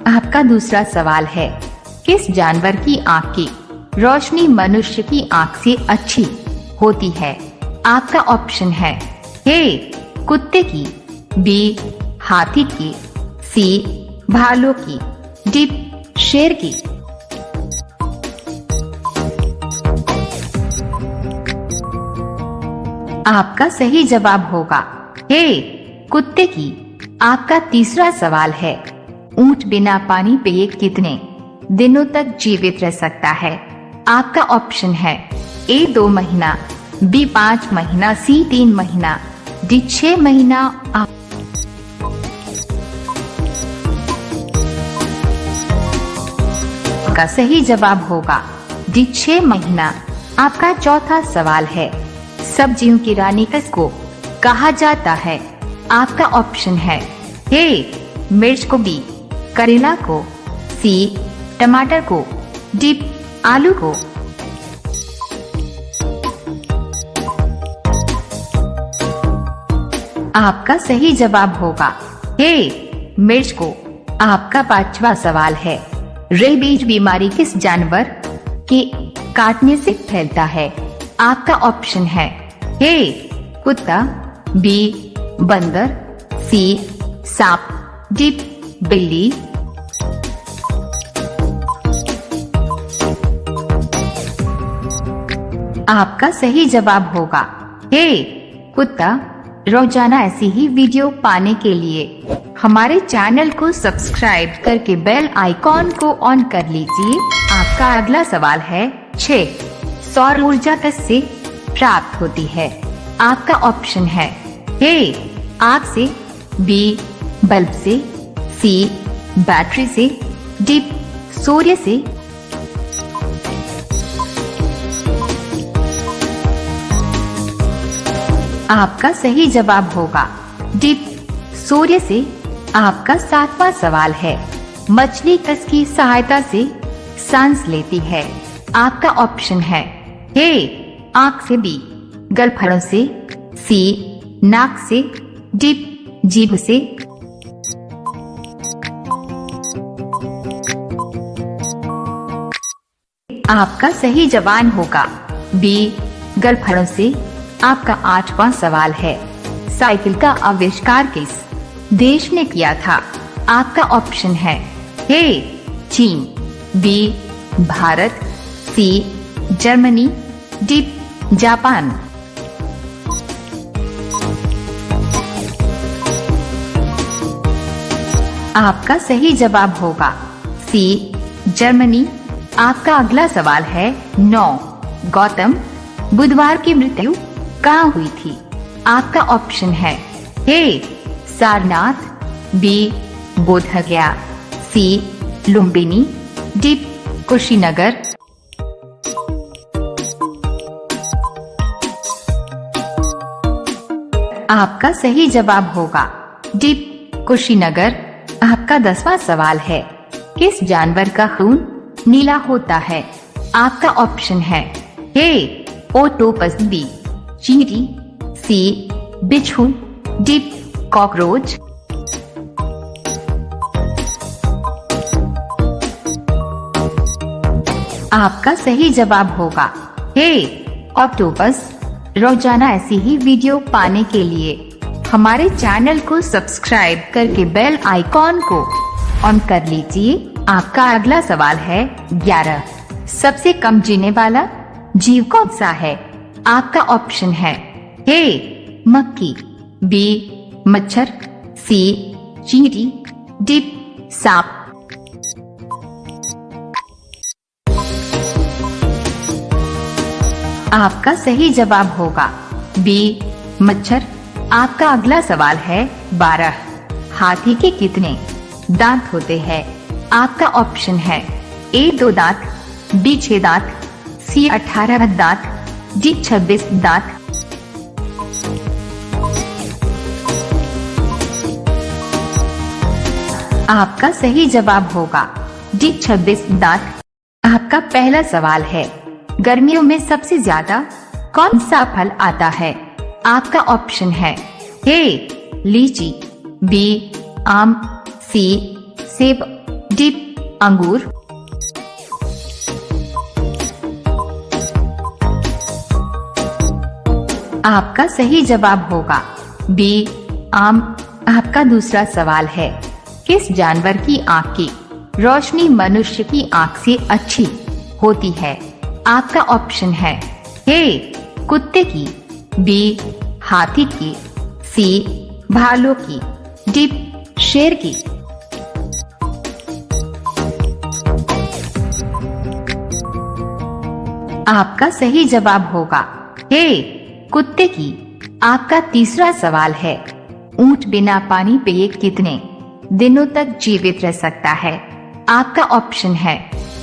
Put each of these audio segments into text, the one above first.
आपका दूसरा सवाल है, किस जानवर की आँख की रोशनी मनुष्य की आँख से अच्छी होती है? आपका ऑप्शन है ए कुत्ते की, बी हाथी की, सी भालू की, डी शेर की। आपका सही जवाब होगा ए कुत्ते की। आपका तीसरा सवाल है, ऊंट बिना पानी पिए कितने दिनों तक जीवित रह सकता है? आपका ऑप्शन है ए 2 महीना, बी 5 महीना, सी 3 महीना, डी 6 महीना। आपका सही जवाब होगा डी 6 महीना। आपका चौथा सवाल है, सब्जियों की रानी किसको कहा जाता है? आपका ऑप्शन है ए मिर्च को, बी करेला को, सी टमाटर को, डी आलू को। आपका सही जवाब होगा ए मिर्च को। आपका पांचवा सवाल है, रेबीज बीमारी किस जानवर के काटने से फैलता है? आपका ऑप्शन है ए कुत्ता, बी बंदर, सी सांप, डी बिल्ली। आपका सही जवाब होगा ए कुत्ता। रोजाना ऐसी ही वीडियो पाने के लिए हमारे चैनल को सब्सक्राइब करके बेल आइकॉन को ऑन कर लीजिए। आपका अगला सवाल है 6 सौर ऊर्जा किससे प्राप्त होती है? आपका ऑप्शन है ए आग से, बी बल्ब से, सी बैटरी से, डी सूर्य से। आपका सही जवाब होगा डी सूर्य से। आपका 7वां सवाल है, मछली किसकी सहायता से सांस लेती है? आपका ऑप्शन है ए आँख से, बी गलफड़ों से, सी नाक से, डी जीभ से। आपका सही जवाब होगा बी गलफड़ों से। आपका 8वां सवाल है, साइकिल का आविष्कार किस देश ने किया था? आपका ऑप्शन है ए चीन, B Bharat, C Germany, D Japan. आपका सही जवाब होगा सी जर्मनी। आपका अगला सवाल है 9 गौतम बुधवार की मृत्यु कहाँ हुई थी? आपका ऑप्शन है ए सारनाथ, बी बोधगया, सी लुम्बिनी, डी कुशीनगर। आपका सही जवाब होगा डी कुशीनगर। आपका 10वां सवाल है, किस जानवर का खून नीला होता है? आपका ऑप्शन है ए ओक्टोपस, बी चींटी, सी बिच्छू, डी कॉकरोच। आपका सही जवाब होगा ए ऑक्टोपस। रोजाना ऐसी ही वीडियो पाने के लिए हमारे चैनल को सब्सक्राइब करके बेल आइकॉन को ऑन कर लीजिए। आपका अगला सवाल है 11 सबसे कम जीने वाला जीव कौन सा है? आपका ऑप्शन है ए मक्खी, बी मच्छर, सी चींटी, डी सांप। आपका सही जवाब होगा बी मच्छर। आपका अगला सवाल है 12 हाथी के कितने दांत होते हैं? आपका ऑप्शन है ए 2 दांत, बी 6 दांत, सी 18 दांत, डी 26 दांत। आपका सही जवाब होगा डी 26 दांत। आपका पहला सवाल है, गर्मियों में सबसे ज्यादा कौन सा फल आता है? आपका ऑप्शन है ए लीची, बी आम, सी सेब, डी अंगूर, आपका सही जवाब होगा बी आम। आपका दूसरा सवाल है, किस जानवर की आँख की रोशनी मनुष्य की आँख से अच्छी होती है? आपका ऑप्शन है ए कुत्ते की, बी हाथी की, सी भालू की, डी शेर की। आपका सही जवाब होगा ए कुत्ते की। आपका तीसरा सवाल है, ऊंट बिना पानी पिए कितने दिनों तक जीवित रह सकता है? आपका ऑप्शन है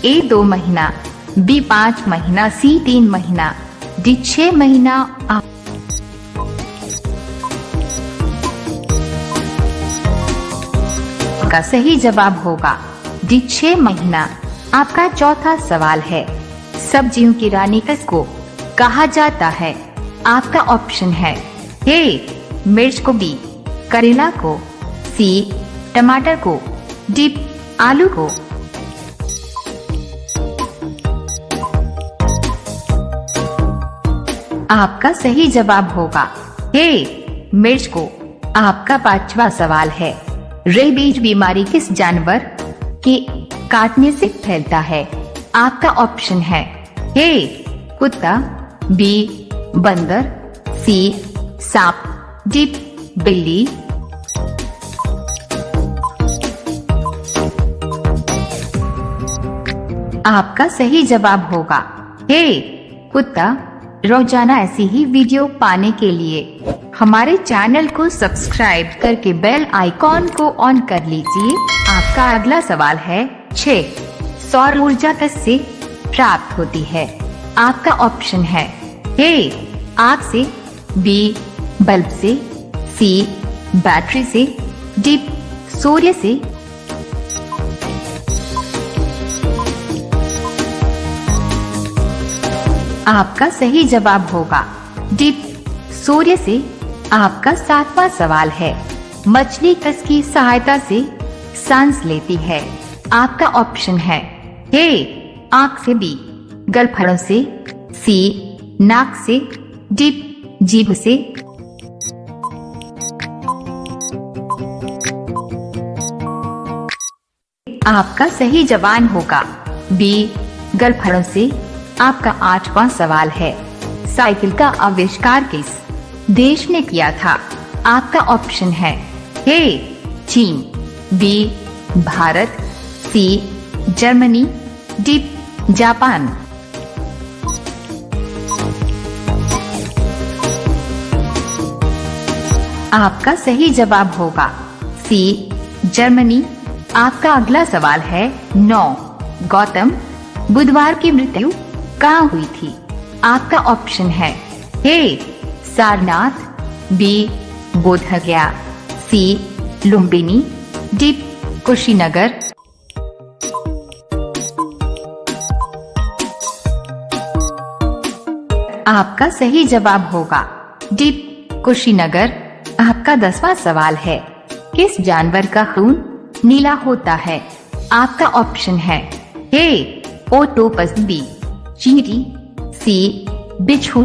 ए 2 महीना, बी 5 महीना, सी 3 महीना, डी 6 महीना। आपका सही जवाब होगा डी 6 महीना। आपका चौथा सवाल है, सब्जियों की रानी किसको कहा जाता है? आपका ऑप्शन है ए मिर्च को, बी करेला को, सी टमाटर को, डी आलू को। आपका सही जवाब होगा ए मिर्च को। आपका पांचवा सवाल है, रेबीज बीमारी किस जानवर के काटने से फैलता है? आपका ऑप्शन है ए कुत्ता, बी बंदर, सी सांप, डी बिल्ली। आपका सही जवाब होगा ए कुत्ता। रोजाना ऐसी ही वीडियो पाने के लिए हमारे चैनल को सब्सक्राइब करके बेल आइकॉन को ऑन कर लीजिए। आपका अगला सवाल है 6 सौर ऊर्जा किससे प्राप्त होती है? आपका ऑप्शन है ए आग से, बी बल्ब से, सी बैटरी से, डी सूर्य से। आपका सही जवाब होगा डी सूर्य से। आपका 7वां सवाल है, मछली किसकी सहायता से सांस लेती है? आपका ऑप्शन है ए आँख से, बी गलफड़ों से, सी नाक से, डी जीभ से। आपका सही जवाब होगा बी गलफड़ों से। आपका 8वां सवाल है, साइकिल का आविष्कार किस देश ने किया था? आपका ऑप्शन है ए चीन, B Bharat, C Germany, D Japan. आपका सही जवाब होगा सी जर्मनी। आपका अगला सवाल है 9 गौतम बुधवार की मृत्यु कहाँ हुई थी? आपका ऑप्शन है ए सारनाथ, बी बोधगया, सी लुम्बिनी, डी कुशीनगर। आपका सही जवाब होगा डी कुशीनगर। आपका 10वां सवाल है, किस जानवर का खून नीला होता है? आपका ऑप्शन है ए ओक्टोपस, बी चींटी, सी बिच्छू,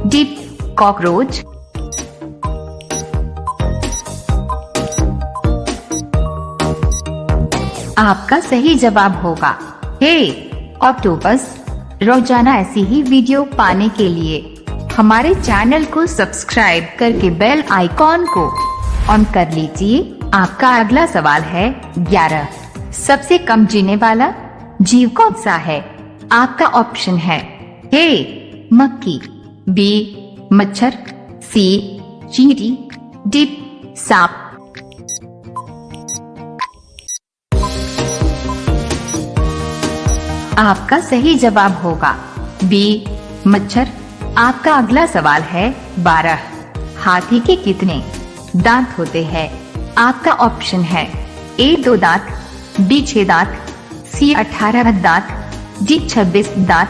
डी कॉकरोच। आपका सही जवाब होगा ए ऑक्टोपस। रोजाना ऐसी ही वीडियो पाने के लिए हमारे चैनल को सब्सक्राइब करके बेल आइकॉन को ऑन कर लीजिए। आपका अगला सवाल है 11 सबसे कम जीने वाला जीव कौन सा है? आपका ऑप्शन है ए मक्खी, बी मच्छर, सी चींटी, डी सांप। आपका सही जवाब होगा बी मच्छर। आपका अगला सवाल है 12 हाथी के कितने दांत होते हैं? आपका ऑप्शन है ए 2 दांत, बी 6 दांत, सी 18 दांत, डी 26 दांत।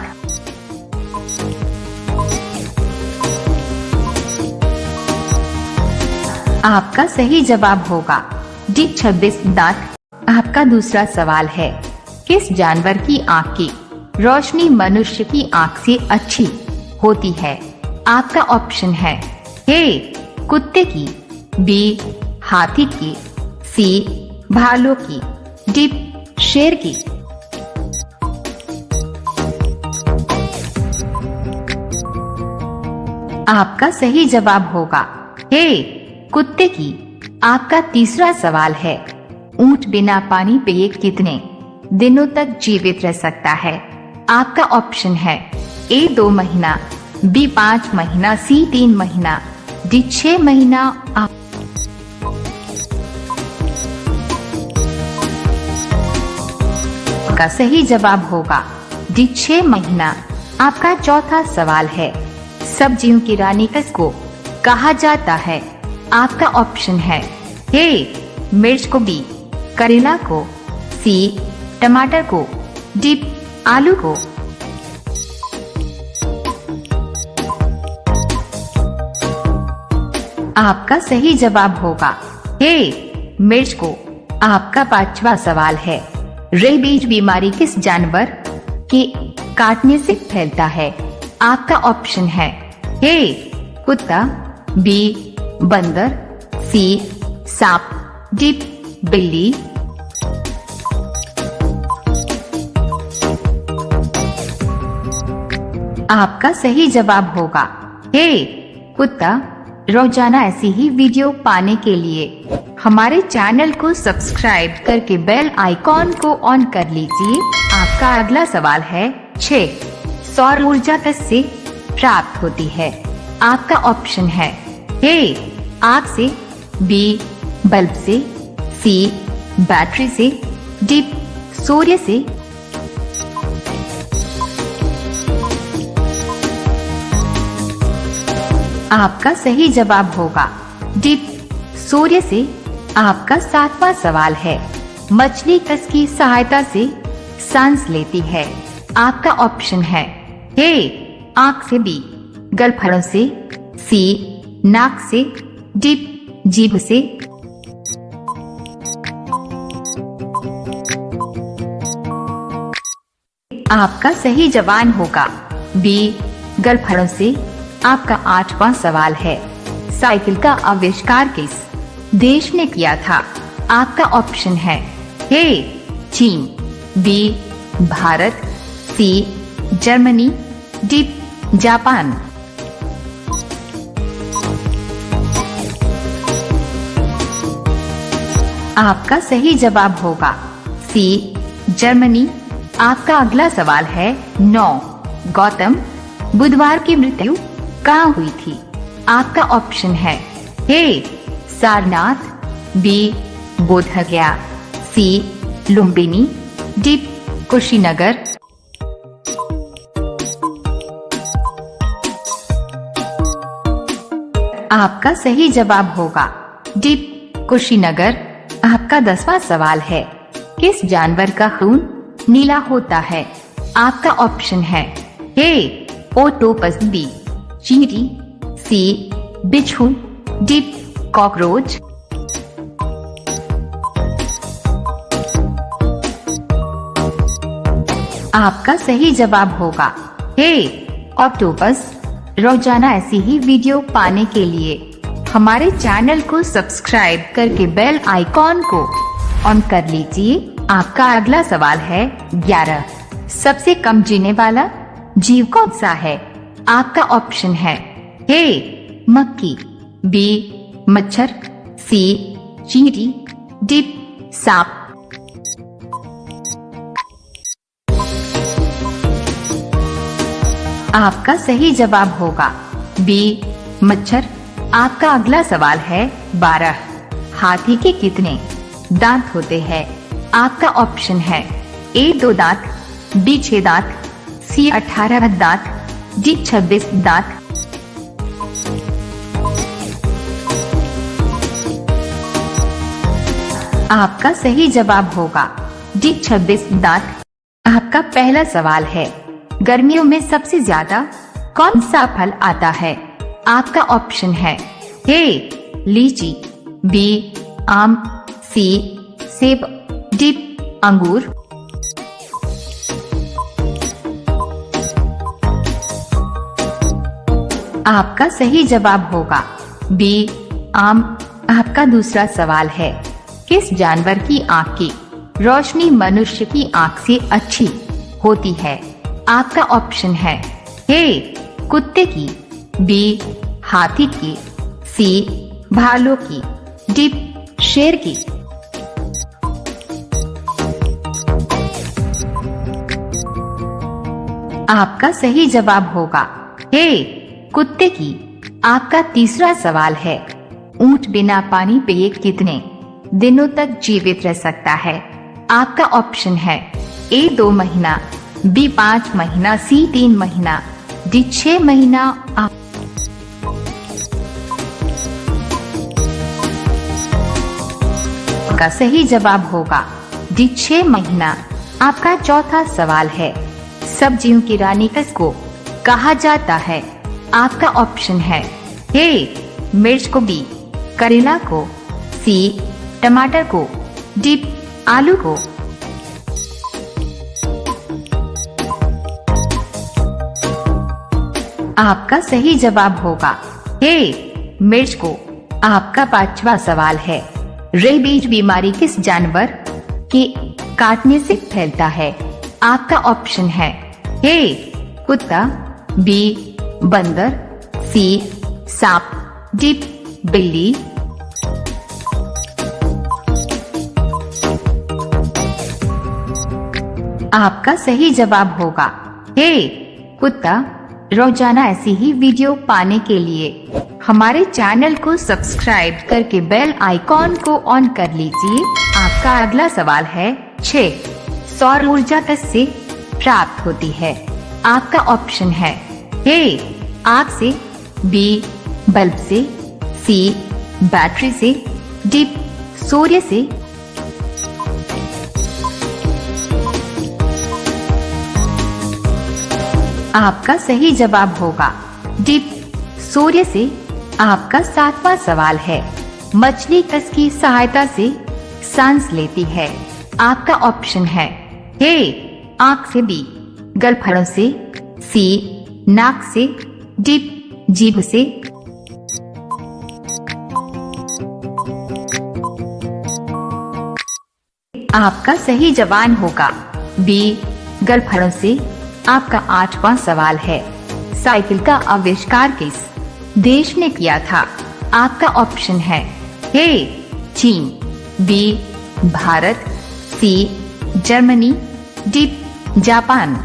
आपका सही जवाब होगा डी 26 दांत। आपका दूसरा सवाल है, किस जानवर की आँख की रोशनी मनुष्य की आँख से अच्छी होती है? आपका ऑप्शन है ए कुत्ते की, बी हाथी की, सी भालू की, डी शेर की। आपका सही जवाब होगा ए कुत्ते की। आपका तीसरा सवाल है, ऊंट बिना पानी पिए कितने दिनों तक जीवित रह सकता है? आपका ऑप्शन है ए 2 महीना, बी 5 महीना, सी 3 महीना, डी 6 महीना। आपका सही जवाब होगा डी 6 महीना। आपका चौथा सवाल है, सब्जियों की रानी किसको कहा जाता है? आपका ऑप्शन है ए मिर्च को, बी करेला को, सी टमाटर को, डी आलू को। आपका सही जवाब होगा ए मिर्च को। आपका पांचवा सवाल है, रेबीज बीमारी किस जानवर के काटने से फैलता है? आपका ऑप्शन है ए कुत्ता, बी बंदर, सी सांप, डी बिल्ली। आपका सही जवाब होगा ए कुत्ता। रोजाना ऐसी ही वीडियो पाने के लिए हमारे चैनल को सब्सक्राइब करके बेल आइकॉन को ऑन कर लीजिए। आपका अगला सवाल है 6 सौर ऊर्जा किससे प्राप्त होती है? आपका ऑप्शन है ए आग से, बी बल्ब से, सी बैटरी से, डी सूर्य से। आपका सही जवाब होगा डी सूर्य से। आपका 7वां सवाल है, मछली किसकी सहायता से सांस लेती है? आपका ऑप्शन है ए आँख से, बी गलफड़ों से, सी नाक से, डी जीभ से। आपका सही जवाब होगा बी गलफड़ों से। आपका 8वां सवाल है, साइकिल का आविष्कार किस देश ने किया था? आपका ऑप्शन है ए चीन, B Bharat, C Germany, D Japan. आपका सही जवाब होगा सी जर्मनी। आपका अगला सवाल है 9 गौतम बुधवार की मृत्यु कहाँ हुई थी? आपका ऑप्शन है ए सारनाथ, बी बोधगया, सी लुम्बिनी, डी कुशीनगर। आपका सही जवाब होगा डी कुशीनगर। आपका 10वां सवाल है, किस जानवर का खून नीला होता है? आपका ऑप्शन है ए ओक्टोपस, बी चींटी, सी बिच्छू, डी कॉकरोच। आपका सही जवाब होगा ए ऑक्टोपस। रोजाना ऐसी ही वीडियो पाने के लिए हमारे चैनल को सब्सक्राइब करके बेल आइकॉन को ऑन कर लीजिए। आपका अगला सवाल है 11 सबसे कम जीने वाला जीव कौन सा है? आपका ऑप्शन है ए मक्खी, बी मच्छर, सी चींटी, डी सांप। आपका सही जवाब होगा बी मच्छर। आपका अगला सवाल है 12 हाथी के कितने दांत होते हैं? आपका ऑप्शन है ए 2 दांत, बी 6 दांत, सी 18 दांत, डी 26 दांत। आपका सही जवाब होगा डी 26 दांत। आपका पहला सवाल है, गर्मियों में सबसे ज्यादा कौन सा फल आता है? आपका ऑप्शन है ए लीची, बी आम, सी सेब, डी अंगूर, आपका सही जवाब होगा बी आम। आपका दूसरा सवाल है, किस जानवर की आँख की रोशनी मनुष्य की आँख से अच्छी होती है? आपका ऑप्शन है ए कुत्ते की, बी हाथी की, सी भालू की, डी शेर की। आपका सही जवाब होगा ए कुत्ते की। आपका तीसरा सवाल है, ऊंट बिना पानी पिए कितने दिनों तक जीवित रह सकता है? आपका ऑप्शन है ए 2 महीना, बी 5 महीना, सी 3 महीना, डी 6 महीना। आपका सही जवाब होगा डी 6 महीना। आपका चौथा सवाल है, सब्जियों की रानी किसको कहा जाता है? आपका ऑप्शन है ए मिर्च को, बी करेला को, सी टमाटर को, डी आलू को। आपका सही जवाब होगा ए मिर्च को। आपका पांचवा सवाल है, रेबीज बीमारी किस जानवर के काटने से फैलता है? आपका ऑप्शन है ए कुत्ता, बी बंदर, सी सांप, डी बिल्ली। आपका सही जवाब होगा ए कुत्ता। रोजाना ऐसी ही वीडियो पाने के लिए हमारे चैनल को सब्सक्राइब करके बेल आइकॉन को ऑन कर लीजिए। आपका अगला सवाल है 6 सौर ऊर्जा किससे प्राप्त होती है? आपका ऑप्शन है ए आग से, बी बल्ब से, सी बैटरी से, डी सूर्य से। आपका सही जवाब होगा डी सूर्य से। आपका 7वां सवाल है, मछली किसकी सहायता से सांस लेती है? आपका ऑप्शन है ए आँख से, बी गलफड़ों से, सी नाक से, डी जीभ से। आपका सही जवाब होगा बी गलफड़ों से। आपका 8वां सवाल है, साइकिल का आविष्कार किस देश ने किया था? आपका ऑप्शन है ए चीन, B Bharat, C Germany, D Japan.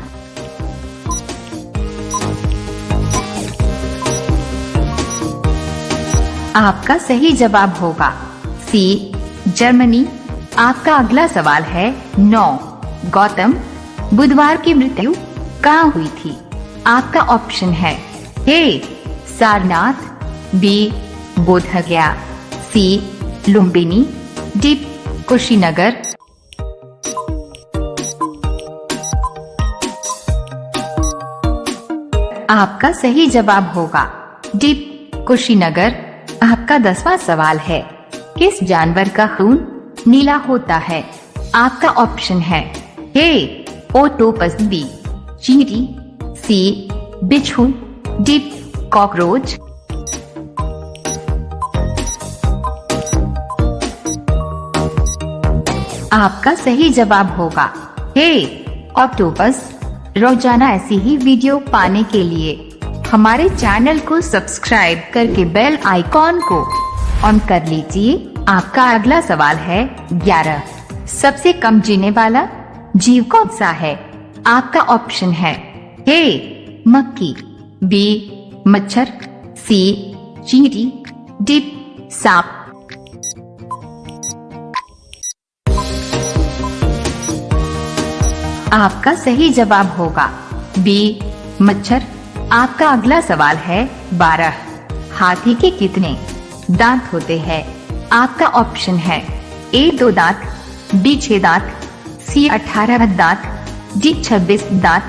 आपका सही जवाब होगा सी जर्मनी। आपका अगला सवाल है 9 गौतम बुधवार की मृत्यु कहाँ हुई थी? आपका ऑप्शन है ए सारनाथ, बी बोधगया, सी लुम्बिनी, डी कुशीनगर। आपका सही जवाब होगा डी कुशीनगर। आपका 10वां सवाल है, किस जानवर का खून नीला होता है? आपका ऑप्शन है ए ओक्टोपस, बी चींटी, सी बिच्छू, डी कॉकरोच। आपका सही जवाब होगा ए ऑक्टोपस। रोजाना ऐसी ही वीडियो पाने के लिए हमारे चैनल को सब्सक्राइब करके बेल आइकॉन को ऑन कर लीजिए। आपका अगला सवाल है 11 सबसे कम जीने वाला जीव कौन सा है? आपका ऑप्शन है ए मक्खी, बी मच्छर, सी चींटी, डी सांप। आपका सही जवाब होगा बी मच्छर। आपका अगला सवाल है 12 हाथी के कितने दांत होते हैं? आपका ऑप्शन है ए 2 दांत, बी 6 दांत, सी 18 दांत, डी 26 दांत।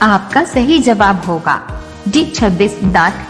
आपका सही जवाब होगा डी 26 दांत।